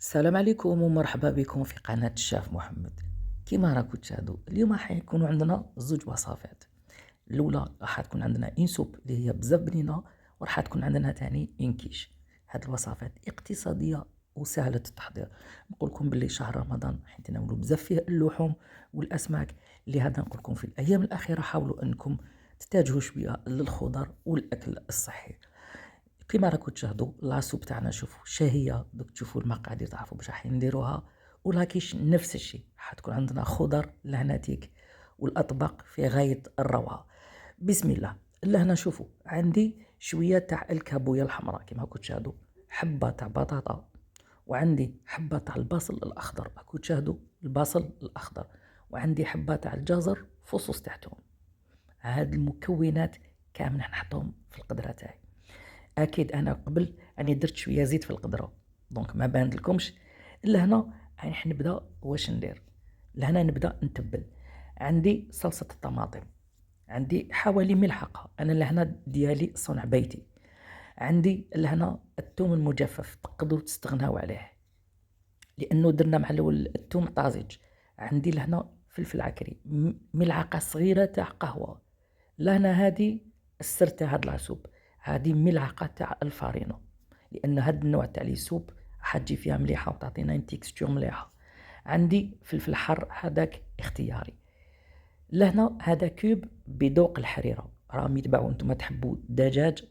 السلام عليكم ومرحبا بكم في قناة الشاف محمد. كما راكم تشاهدوا اليوم راح يكونوا عندنا زوج وصفات. الاولى راح تكون عندنا انسوب اللي هي بزاف بنينه، وراح تكون عندنا ثاني انكيش. هاد الوصفات اقتصاديه وسهله التحضير. نقول لكم باللي شهر رمضان راح تناولوا بزاف فيه اللحوم والاسماك، لهذا نقول لكم في الايام الاخيره حاولوا انكم تتجهوا شويه للخضر والاكل الصحي. كيما راكم تشاهدوا لاصوب تاعنا، شوفوا شهيه. دوك تشوفوا المقادير تعرفوا باش راح نديروها، ولاكيش نفس الشيء راح تكون عندنا خضر لهناتيك والاطباق في غايه الروعه. بسم الله. لهنا شوفوا عندي شويه تاع الكابويه الحمراء كيما راكم تشاهدوا، حبه تاع بطاطا، وعندي حبه تاع البصل الاخضر راكم تشاهدوا البصل الاخضر، وعندي حبه تاع الجزر فصوص تاعتهم. هاد المكونات كامل نحطهم في القدره تاعي. اكيد انا قبل اني درت شويه زيت في القدره، دونك ما بان لكمش. لهنا راح نبدا واش ندير. لهنا نبدا نتبل. عندي صلصه الطماطم، عندي حوالي ملحقه، انا لهنا ديالي صنع بيتي. عندي لهنا الثوم المجفف، تقدروا تستغناو عليه لانه درنا مع الاول الثوم طازج. عندي لهنا فلفل عكري، ملعقه صغيره تاع قهوه. لهنا هذه السر تاع هاد العسوب، هذه ملعقه تاع الفارينو، لان هاد النوع تاع لي سوب راح تجي فيها مليحه وتعطينا تيكستور مليحه. عندي فلفل حر هذاك اختياري. لهنا هذا كوب بذوق الحريره، راهم يتباعوا نتوما تحبوا دجاج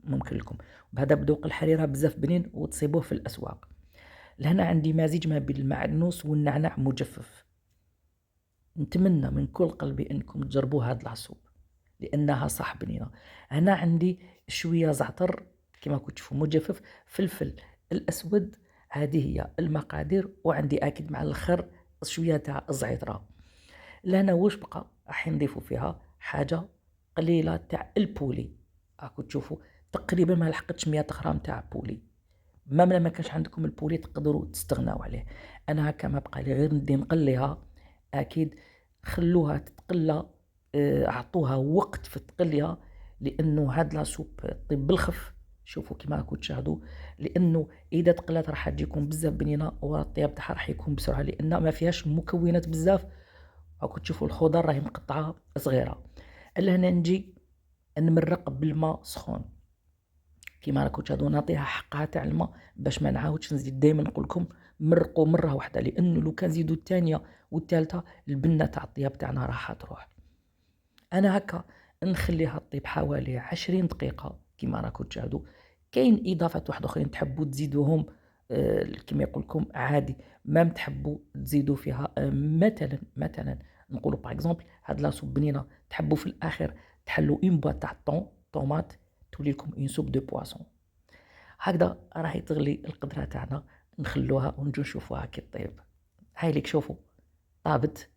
ممكن لكم، بهذا بذوق الحريره بزاف بنين وتصيبوه في الاسواق. لهنا عندي مزيج ما بين المعدنوس والنعناع مجفف. نتمنى من كل قلبي انكم تجربوا هاد العصوب لانها صح بنينه. هنا عندي شويه زعتر كما كنت تشوفوا مجفف، فلفل الاسود. هذه هي المقادير. وعندي اكيد مع الاخر شويه تاع الزعتره. لهنا واش بقى راح نضيفوا فيها حاجه قليله تاع البولي. راكم تشوفوا تقريبا ما لحقتش 100 غرام تاع بولي. ما كانش عندكم البولي تقدروا تستغناو عليه. انا هكا ما بقى لي غير ندي نقليها. اكيد خلوها تتقلى، اعطوها وقت في التقليه، لانه هاد لا سوب طيب بالخف. شوفوا كيما راكم تشاهدوا، لانه اذا تقلات راح تجيكم بزاف بنينه، والطياب تاعها راح يكون بسرعه لان ما فيهاش مكونات بزاف. راكم تشوفوا الخضر راهي مقطعه صغيره. لهنا نجي نمرق بالماء سخون كيما راكم تشاهدوا، نعطيها حقها تاع الماء باش ما نعاودش نزيد. دائما نقول لكم مرقوا مره واحده، لانه لو كان زيدوا الثانيه والثالثه البنه تاع الطياب تاعنا راح تروح. انا هكا نخليها تطيب حوالي 20 دقيقه كيما راكم تشاهدوا. كاين اضافات واحد اخرين تحبوا تزيدوهم، كيما يقول لكم عادي. ما تحبوا تزيدوا فيها، مثلا نقولوا باغ اكزومبل هاد لا سوب بنينه، تحبوا في الاخر تحلوا اون بواط تاع طوماط، تولي لكم اون سوب دو بواسون. هكذا راهي تغلي القدره تاعنا، نخلوها ونجو نشوفوها كي طيب. هاي ليك شوفوا طابت،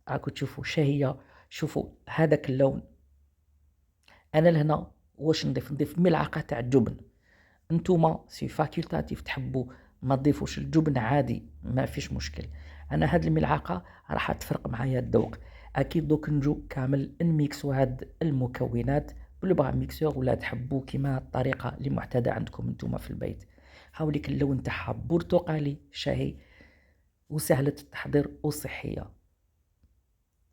راكم تشوفوا شهيه. شوفوا هذاك اللون. انا لهنا واش نضيف ملعقه تاع الجبن. نتوما سي فاكولتاتيف، تحبوا ما تضيفوش الجبن عادي ما فيش مشكل. انا هاد الملعقه راح تفرق معايا الذوق. اكيد دوك نجو كامل نميكسو هاد المكونات بالبغا ميكسور، ولا تحبوا كيما الطريقه اللي معتاده عندكم نتوما في البيت. هاوليك اللون تاعها برتقالي شهي وسهله التحضير وصحيه،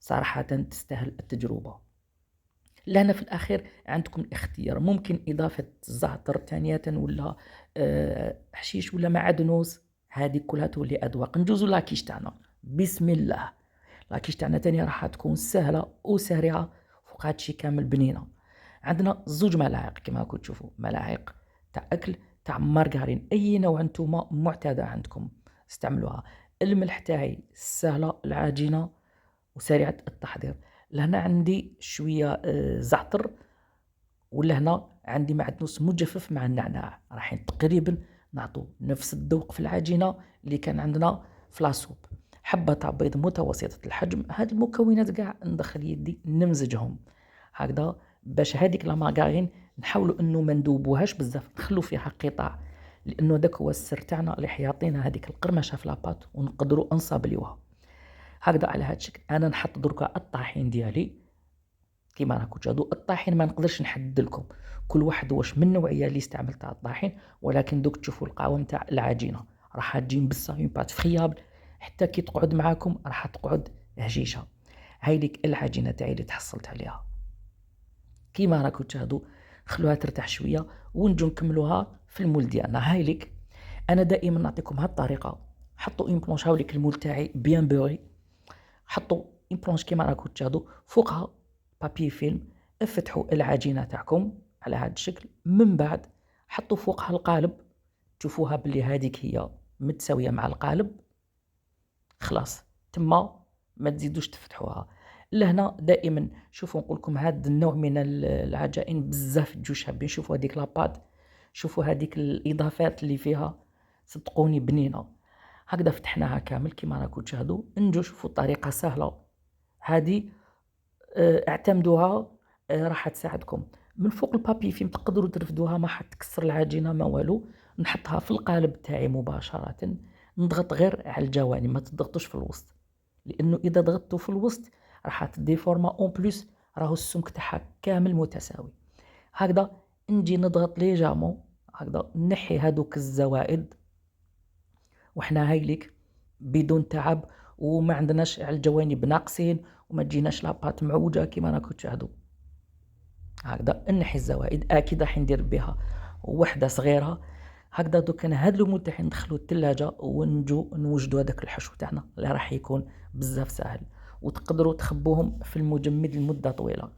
صراحه تستاهل التجربه. لهنا في الأخير عندكم الاختيار، ممكن إضافة زعتر ثانية، ولا حشيش، ولا معدنوس. هذه كلها تولي أذواق. نجوزو لاكيش تاعنا. بسم الله. لاكيش تاعنا تانية راح تكون سهلة وسريعة فوق هادشي كامل بنينة. عندنا زوج ملاعق كما راكم تشوفوا، ملاعق تاع أكل تاع مارغرين، أي نوع نتوما معتادة عندكم استعملوها. الملح تاعي سهلة العجينة وسريعة التحضير. لهنا عندي شوية زعتر، ولهنا عندي معدنوس مجفف مع النعناع، راح تقريبا نعطو نفس الذوق في العجينة اللي كان عندنا في لاصوب. حبة تاع بيض متوسطة الحجم. هاد المكونات قاع ندخل يدي نمزجهم هكذا باش هذيك لا مارغرين نحاولوا انه ما ندوبوهاش بزاف، نخلو فيها قطع، لانه داك هو السر تاعنا اللي حيعطينا هذيك القرمشه في لاباط ونقدروا نصابليوها. هكذا على هذا الشكل. انا نحط دركا الطاحين ديالي كيما راكم تشاهدوا. الطاحين ما نقدرش نحدد لكم كل واحد واش من النوعيه اللي استعمل تاع الطاحين، ولكن دوك تشوفوا القوام تاع العجينه راح تجي مبسه اون بات فريابل، حتى كي تقعد معاكم راح تقعد هشيشه. هاي ليك العجينه تاعي اللي تحصلت عليها. كيما راكم تشاهدوا خلوها ترتاح شويه ونجو نكملوها في المول ديالنا. هاي ليك انا دائما نعطيكم هاد الطريقه. حطوا اون بلونش، هاوليك المول تاعي بيان بوري، حطوا اون بلونش كيما راكم تشاهدوا، فوقها بابي فيلم، افتحوا العجينه تاعكم على هذا الشكل، من بعد حطوا فوقها القالب، تشوفوها باللي هذيك هي متساويه مع القالب، خلاص تما ما تزيدوش تفتحوها. لهنا دائما شوفوا نقول لكم هذا النوع من العجائن بزاف تجو شابين. شوفوا هذيك لاباط، شوفوا هذيك الاضافات اللي فيها، صدقوني بنينه. هكذا فتحناها كامل كيما راكم تشاهدوا. نجو شوفوا الطريقه سهله هذه، اعتمدوها، راح تساعدكم. من فوق البابي فيلم تقدروا ترفدوها، ما حتكسر العجينه ما والو. نحطها في القالب تاعي مباشره، نضغط غير على الجوانب، ما تضغطوش في الوسط، لانه اذا ضغطتوا في الوسط راح تديفورما اون بليس، راهو السمك تاعها كامل متساوي. هكذا نجي نضغط ليجامون، هكذا نحي هذوك الزوائد، وحنا هايليك بدون تعب، وما عندناش على الجوانب ناقصين، وما تجيناش لاباط معوجه كيما راكم تشاهدوا. هكذا نحي الزوائد. اكيد راح ندير بها وحده صغيره. هكذا دوك انا هاد لومول تاعي ندخلو الثلاجه ونجو نوجدوا هذاك الحشو تاعنا اللي راح يكون بزاف سهل، وتقدروا تخبوهم في المجمد لمده طويله.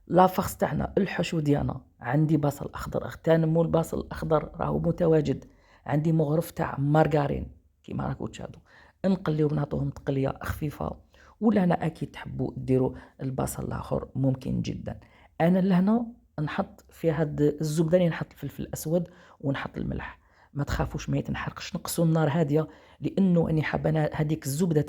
لا فخص تاعنا الحشو ديالنا، عندي بصل اخضر، اغتنموا البصل الاخضر راهو متواجد. عندي مغرف تاع مارغارين كيما راكم تشاهدوا، نقليو نعطوهم تقليه خفيفه. ولا انا اكيد تحبوا ديروا البصل الاخر ممكن جدا. انا لهنا نحط في هاد الزبده اللي نحط الفلفل الاسود ونحط الملح. ما تخافوش ما يتنحرقش، نقصوا النار هاديه، لانه اني حابه هذيك الزبده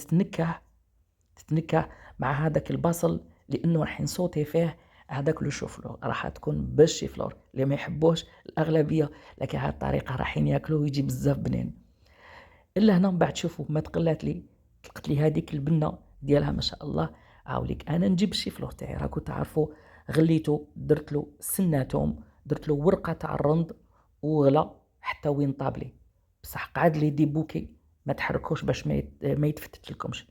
تتنكه مع هذاك البصل، لانه راح نصوتي فيه هذاك لو شوفلور، راح تكون بالشيفلور اللي ما يحبوش الاغلبيه، لكن هذه الطريقه رايحين ياكلوه ويجي بزاف بنين. الا هنا من بعد شوفوا ما تقلات لي، طلقت لي هذيك البنه ديالها ما شاء الله. عاوليك انا نجيب الشيفلور تاعي، راكم تعرفوا غليته، درت له سناتهم، درت له ورقه تاع الرند، وغلا حتى وين طابلي، بصح قعد لي دي بوكي ما تحركوش باش ما يتفتت لكمش.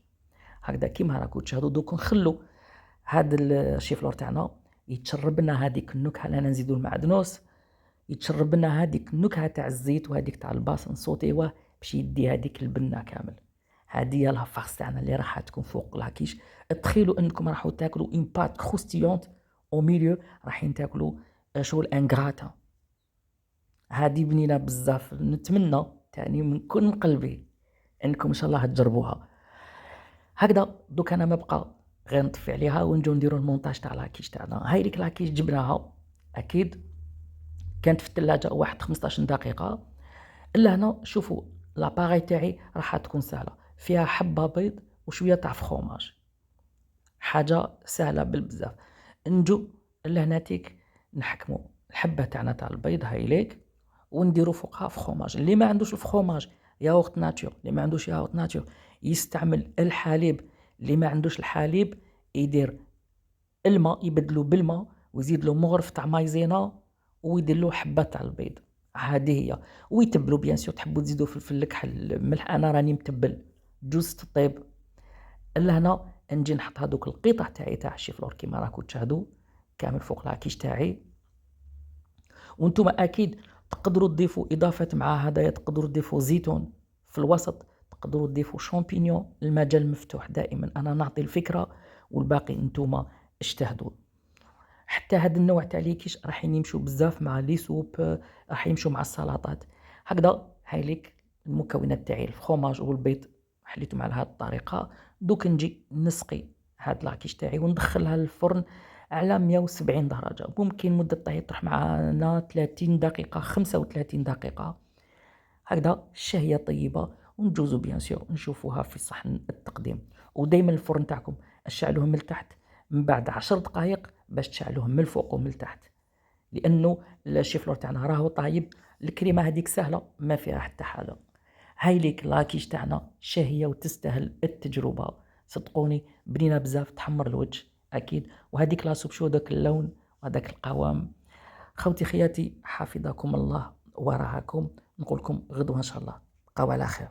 هكذا كيما راكم تشاهدوا. دوك نخلو هاد الشيفلور تاعنا يتشرب لنا هذيك النكهه، انا نزيدو المعدنوس، يتشرب لنا هذيك النكهه تاع الزيت وهذيك تاع الباص، نصوتيوه باش يدي هذيك البنه كامل. هذه هي الفاخس تاعنا اللي راح تكون فوق لاكيش. تخيلوا انكم راحوا تاكلوا اون بات كروستيونت او ميليو، رايحين تاكلوا شغل انغراتا. هذه بنينه بزاف، نتمنى تاني من كل قلبي انكم ان شاء الله تجربوها. هكذا دوك انا ما بقى غير نطفي عليها ونجو نديرو المونتاج تاع لاكيش تاعنا. هاي ليك لاكيش جبناها، اكيد كانت في الثلاجه واحد 15 دقيقه. الا هنا شوفوا لاباغي تاعي راح تكون سهله، فيها حبه بيض وشويه تاع فخوماج، حاجه سهله بالبزاف. نجو لهنا تيك نحكموا الحبه تاعنا تاع البيض، هاي ليك، ونديروا فوقها فخوماج. اللي ما عندوش الفخوماج ياغورت ناتور، اللي ما عندوش ياغورت ناتور يستعمل الحليب، اللي ما عندوش الحليب يدير الماء، يبدلو بالماء ويزيد له مغرف تاع مايزينا ويدير له حبه تاع البيض. هذه هي. ويتبلوا بيان سور، تحبوا تزيدوا فلفل الكحل ملح، انا راني متبل جوز الطيب. لهنا نجي نحط هذوك القطع تاعي تاع الشيفلور كيما راكم تشاهدوا كامل فوق لاكيش تاعي. وانتم اكيد تقدروا تضيفوا اضافات مع هذايا، تقدروا تضيفوا زيتون في الوسط، تقدروا تضيفوا شامبينيون، المجال مفتوح دائما، انا نعطي الفكره والباقي انتم اجتهدوا. حتى هذا النوع تاع ليكيش راح يمشوا بزاف مع لي سوب، راح يمشوا مع السلطات. هكذا هاي ليك المكونات تاعي، الفخوماج والبيض حليتهم على هذه الطريقه. دوك نجي نسقي هاد لاكيش تاعي وندخلها للفرن على 170 درجه، ممكن مده الطهي تروح معنا 30 دقيقه 35 دقيقه. هكذا الشهيه طيبه، ونجوزو بيان سور نشوفوها في صحن التقديم. ودائما الفرن تاعكم اشعلوه من التحت من بعد 10 دقائق باش تشعلوه من الفوق ومن التحت، لانه الشيفلور تاعنا راهو طايب. الكريمه هذيك سهله ما فيها حتى حاجه. هاي ليك لاكيش تاعنا شهيه وتستاهل التجربه، صدقوني بنينه بزاف، تحمر الوجه اكيد. وهذيك لاسوب شو داك اللون وهذاك القوام. خوتي خياتي حفظكم الله ورعاكم، نقولكم غدوه ان شاء الله. بقاو على خير.